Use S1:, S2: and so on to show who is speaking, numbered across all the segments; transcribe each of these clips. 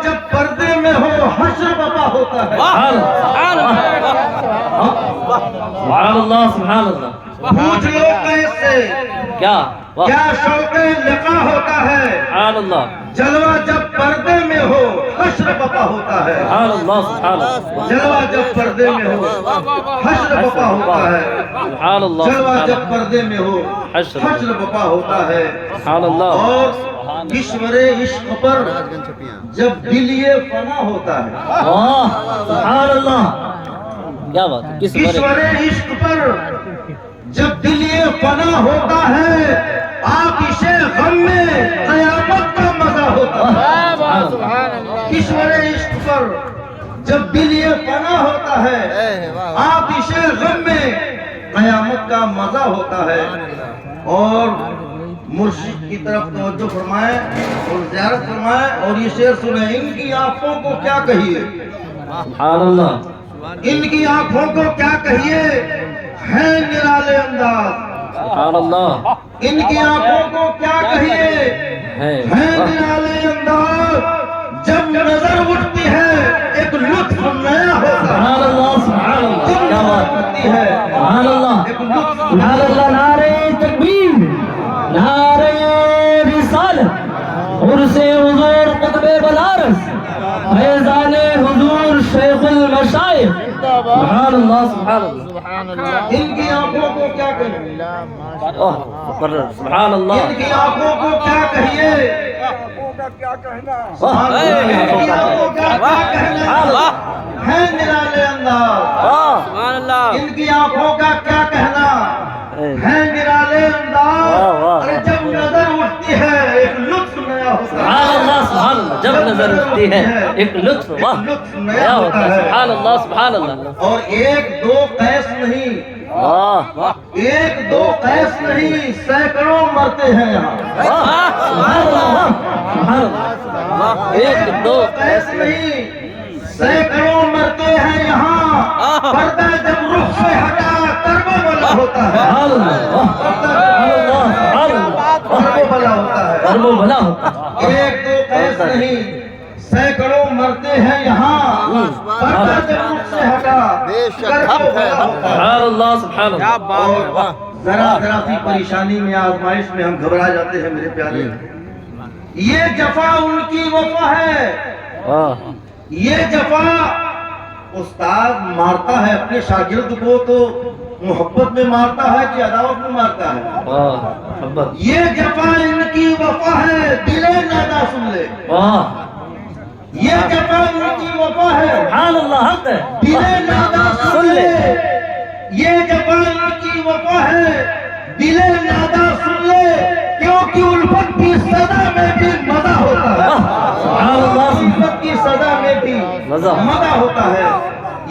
S1: جب پردے میں ہو حشر بپا ہوتا ہے.
S2: سبحان اللہ سبحان اللہ.
S1: پوچھ لو کیسے
S2: کیا
S1: کیا شوق لقا ہوتا ہے.
S2: سبحان اللہ
S1: جلوہ جب پردے میں ہو حشر بپا ہوتا ہے.
S2: سبحان اللہ سبحان اللہ.
S1: جلوہ جب پردے میں ہو حشر بپا ہوتا ہے.
S2: سبحان اللہ
S1: جلوہ
S2: سبحان
S1: جب پردے میں ہو
S2: حشر
S1: حشر بپا ہوتا ہے.
S2: سبحان اللہ.
S1: اور کشور عشق پر جب دل یہ فنا ہوتا ہے.
S2: سبحان اللہ. کیا بات ہے.
S1: کشور عشق پر جب دل یہ فنا ہوتا ہے آتش غم میں قیامت کا مزہ ہوتا ہے. کشور عشق پر جب دل یہ فنا ہوتا ہے آتش غم میں قیامت کا مزہ ہوتا ہے. اور مرشد کی طرف توجہ فرمائیں اور زیارت فرمائیں اور یہ شعر سنیں. ان کی آنکھوں کو کیا کہیے,
S2: سبحان اللہ.
S1: ان کی آنکھوں کو کیا کہیے, ہے نرالے انداز.
S2: سبحان اللہ.
S1: ان کی آنکھوں کو کیا کہیے, ہے نرالے انداز. جب نظر اٹھتی ہے ایک لطف نیا ہوتا ہے.
S2: سبحان اللہ سبحان اللہ.
S1: جب
S2: کیا
S1: نظر
S2: بات.
S1: اٹھتی ہے
S2: سبحان اللہ
S1: ایک لطف
S2: سبحان اللہ. نعرہ تکبیر, نعرہ رسالت, عرس حضور قطب بنارس, فیضان حضور شیخ المشائخ. سبحان اللہ سبحان اللہ.
S1: ان کی آنکھوں کو کیا کہیں,
S2: سبحان اللہ.
S1: ان کی آنکھوں کو کیا کہیے, ہے نرالے انداز.
S2: سبحان اللہ.
S1: ان کی آنکھوں کا کیا کہنا, ہے نرالے انداز. ارے جب نظر اٹھتی ہے ایک لطف نیا ہوتا
S2: سبحان
S1: ہے.
S2: اللہ سبحان اللہ. جب نظر اٹھتی ہے ایک لطف واہ نیا ہوتا ہے. سبحان اللہ سبحان اللہ.
S1: اور ایک دو قیس نہیں,
S2: واہ
S1: ایک دو قیس نہیں, سینکڑوں مرتے ہیں یہاں.
S2: سبحان اللہ سبحان اللہ. ایک دو
S1: قیس نہیں, سینکڑوں مرتے ہیں یہاں. پردہ جب رخ سے ہٹا کربو بلا ہوتا ہے.
S2: سبحان اللہ سبحان اللہ سبحان اللہ.
S1: کربو بلا ہوتا ہے.
S2: کربو بلا ہوتا ہے.
S1: ایک دو قیس نہیں, سینکڑوں مرتے ہیں یہاں. پردہ جب رخ سے ہٹا کربو بلا ہوتا ہے.
S2: سبحان اللہ سبحان اللہ.
S1: اور ذرا ذرا سی پریشانی میں آزمائش میں ہم گھبرا جاتے ہیں میرے پیارے. یہ جفا ان کی وفا ہے. یہ جفا استاد مارتا ہے اپنے شاگرد کو تو محبت میں مارتا ہے کہ عداوت میں مارتا ہے. یہ جفا ان کی وفا ہے, دلے نادا سن لے. یہ جفا ان کی وفا ہے,
S2: سبحان اللہ حق ہے.
S1: دلے نادا سن لے. یہ جفا ان کی وفا ہے, دلے نادا سن لے. کیونکہ الفت کی سزا میں بھی مزہ ہوتا ہے.
S2: سبحان اللہ.
S1: الفت کی سزا میں بھی مزہ ہوتا ہے.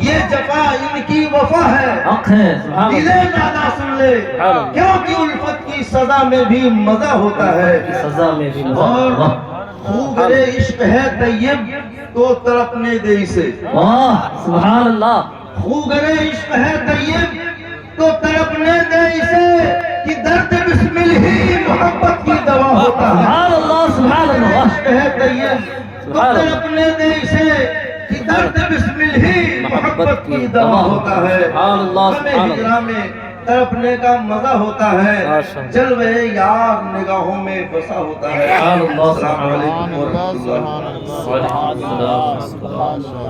S1: یہ جفا ان کی وفا ہے,
S2: حق ہے. سبحان
S1: دلے
S2: اللہ.
S1: نادا سن لے. کیونکہ الفت کی سزا میں بھی مزہ ہوتا ہے.
S2: سزا میں بھی
S1: اور خوب رے عشق ہے طیب تو تڑپنے دے اسے.
S2: واہ سبحان اللہ.
S1: خوب رے عشق ہے طیب تو تڑپنے دے اسے, کہ درد بسمل ہی محبت کی دوا ہوتا ہے.
S2: سبحان اللہ سبحان اللہ.
S1: عشق ہے طیب تو تڑپنے دے اسے, کہ درد بسمل ہی محبت کی دوا ہوتا ہے.
S2: سبحان اللہ
S1: ہمیں
S2: سبحان
S1: ہجرا میں تڑپنے کا مزہ ہوتا ہے, جلوے یار نگاہوں میں بسا ہوتا ہے. السلام علیکم ورحمۃ اللہ.